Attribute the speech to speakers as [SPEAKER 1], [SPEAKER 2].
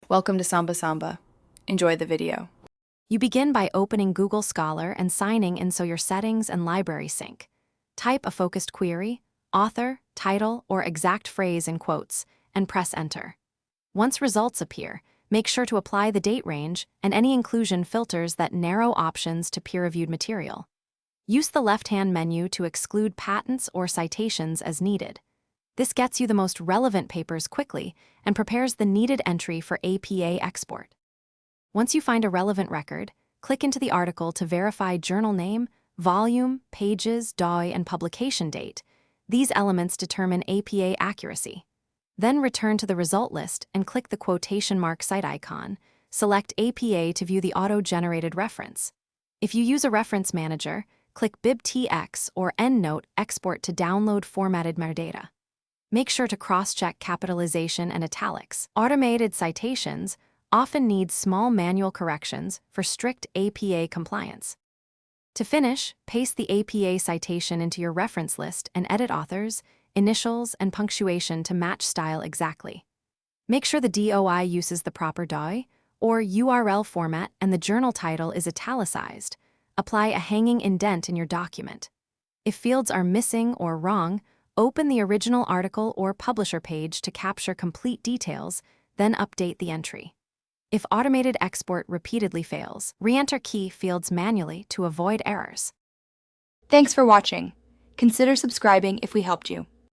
[SPEAKER 1] Welcome to Samba Samba. Enjoy the video.
[SPEAKER 2] You begin by opening Google Scholar and signing in so your settings and library sync. Type a focused query, author, title, or exact phrase in quotes, and press enter. Once results appear, make sure to apply the date range and any inclusion filters that narrow options to peer-reviewed material. Use the left-hand menu to exclude patents or citations as needed. This gets you the most relevant papers quickly and prepares the needed entry for APA export. Once you find a relevant record, click into the article to verify journal name, volume, pages, DOI, and publication date. These elements determine APA accuracy. Then return to the result list and click the quotation mark cite icon. Select APA to view the auto-generated reference. If you use a reference manager, click bibtx or EndNote export to download formatted metadata. Make sure to cross-check capitalization and italics. Automated citations often need small manual corrections for strict APA compliance. To finish, paste the APA citation into your reference list and edit authors, initials, and punctuation to match style exactly. Make sure the DOI uses the proper DOI or URL format and the journal title is italicized. Apply a hanging indent in your document. If fields are missing or wrong, open the original article or publisher page to capture complete details, then update the entry. If automated export repeatedly fails, re-enter key fields manually to avoid errors.
[SPEAKER 3] Thanks for watching. Consider subscribing if we helped you.